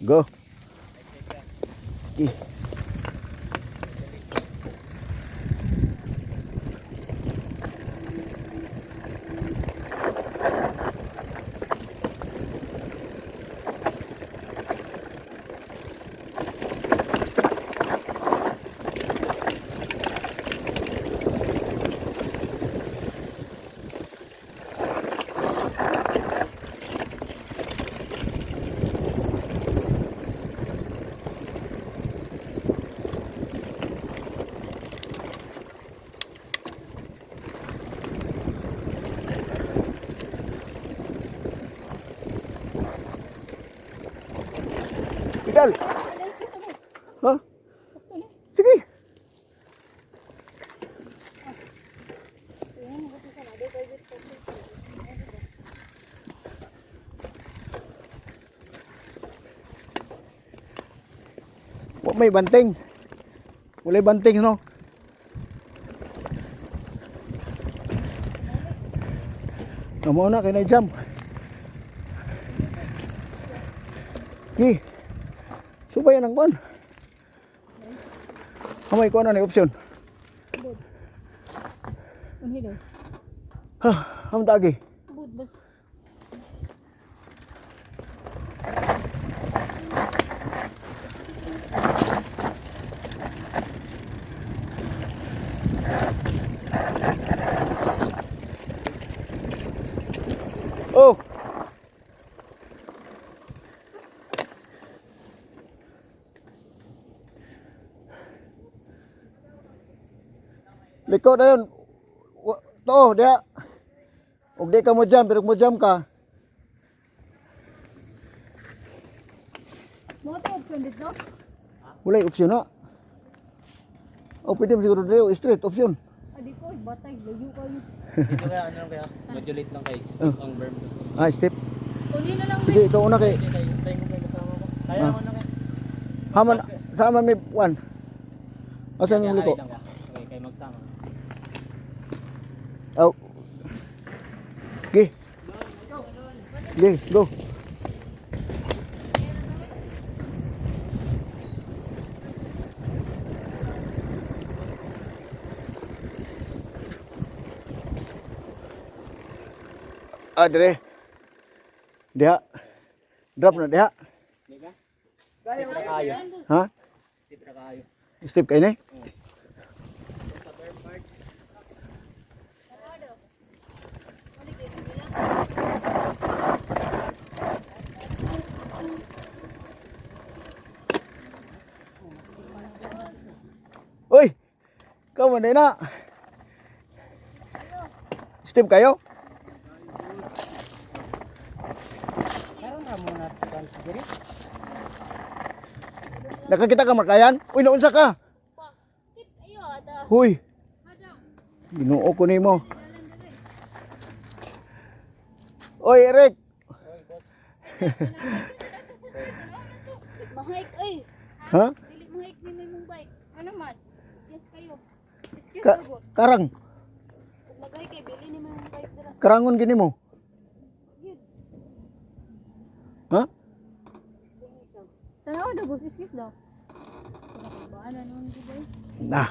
Go. Okay. Idal. Ha? Sige. May banting. Mulai banting no. Kamu na kay na jam. Gi. Subayan ang kon. Kamay ko na ni option. Unhi daw. Ha, am tagi. Bud bas. Oh. Liko na yun. To, dia. Huwag di ka mo jam, pero mo jam ka. Mo to option dito. Wala option na. O pwede mo siguro dito, straight option. Adi ko batay layo kayo. Dito kaya ano lang kaya? Modulate lang kay step ang verb. Ah, step. Uli na lang. Sige, ikaw una kay. Tayo mo kay kasama ko. Kaya mo na kaya. Haman, sama may one. Asan yung liko? Okay, kayo magsama. Oh. Gi. Gi, go. Ah, dire. Dia. Drop na dia. Step na kayo. Ha? Step na kayo. Step kayo ni? Uy! Kamu na. Step kayo? Karon ra mo na kan siguro. Nakakita ka markayan? Uy, naunsa ka? Tip ayo ada. Huy! Ginoo ko nimo. Oy, Eric! Mahik ay. Ha? Dili mahik ni mong bike. Ano man? Yes kayo. Excuse Ka me. karang. Kung magay kay bili ni mong bike dala. Karangon gini mo. Ha? Tanaw daw boss excuse daw. Baan na nun di boy. Nah.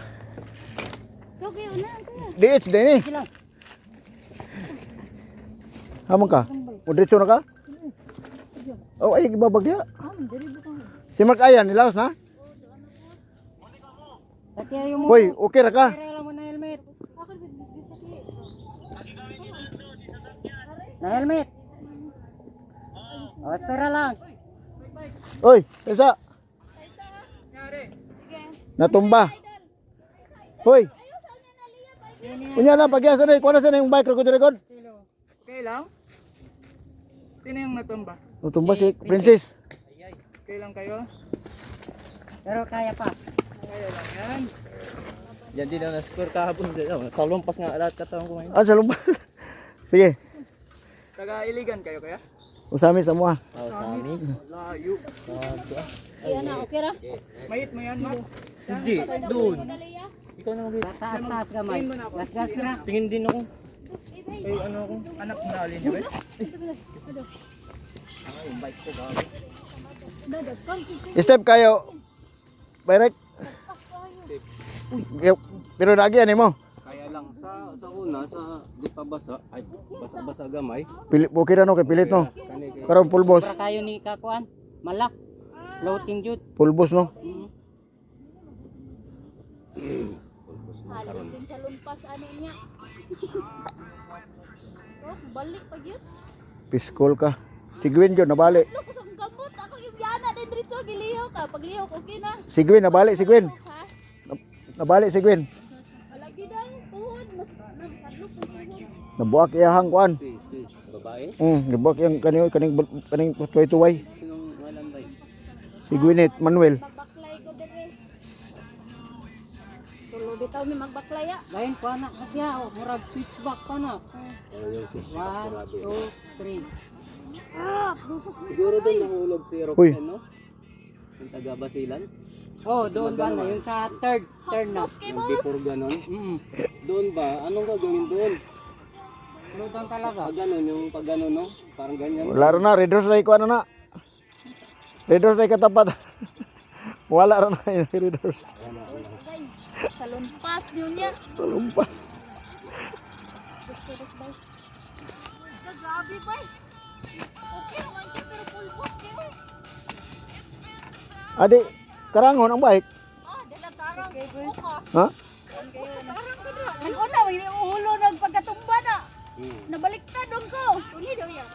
Okay, una kaya. Diit, dini. Sila. Hamon ka? O diretso na ka? Oh, ay, ibabag dia. Diri butang. Si Mark Ayan, nilaos na? Pati yung Hoy, okay ra ka? lang mo na helmet. Na helmet. O, espera lang. Oy, isa. Natumba. Hoy. Unya na, pagyasa na. Kuha na sa na yung bike ko direkod. Okay lang. Sino yung natumba? Natumba si Princess. Okay lang kayo? Pero kaya pa. Kaya lang yan. Yan din ang na-score kahapon. Sa lumpas nga lahat katawan ko ngayon. Ah, sa lumba. Sige. Taga-iligan kayo kaya? Usami sa mua. Sami. Layo. Iya na, okay ra. Mayit mo yan, Mark? Hindi, doon. Ikaw na mag-ito. Taas gamay. Gas na. Tingin din ako. Ay, ano ako? Anak na alin niya ba? Yung bike ko ba? Dadagkan. Step kayo. Direct. Pero lagi ani mo. Kaya lang sa una sa di pa basa ay basa-basa gamay. Pilit po kira no kay pilit no. Kani kay Karon pulbos. Para kayo ni Kakuan. Malak. Floating jud. Pulbos no. Halin din sa lumpas ano niya. Oh, balik pa yun. Piskol ka. Sigwin jud nabali. Loko sa kong kamot. Ako yung biyana din dito. Giliho ka. Pag liho ko, okay na. Sigwin nabali sigwin. Ha? Nabali sigwin. Malagi daw. Tuhod. Mas nakadlok ang tuhod. Nabuak iyahang kuan. si babae. Nabuak yang kaning tuway-tuway. Sinong ngalan bay? Sigwinit Manuel. Magbaklay ko dire. Tulo bitaw mi magbaklay ah. Lain pa na siya. Oh, murag switchback pa na. Yung 1, 2, 3. Ah, busos mo. siguro doon nahulog si Uy. Roxanne, no? Yung taga Basilan. Oh, doon ba na? Yung sa third na. Hapdos kay Yung boss. before ganon. Doon ba? Anong gagawin doon? Lutang talaga. Pag ganon, yung pag ganon, no? Parang ganyan. Wala ron na, Red Horse na ikuan na. Red Horse na katapat. Wala ron na yung Red Horse. Agay. Sa lumpas niyo niya. Lumpas. Grabe ba? Okay naman siya pero pulbos kayo. Adi, karangon ang bike. Ah, dala tarang. Buka. Ha? Tarang ko dra. Ano na, ulo nagpagkatumba na. Nabaliktad dong ko. Uni daw yan.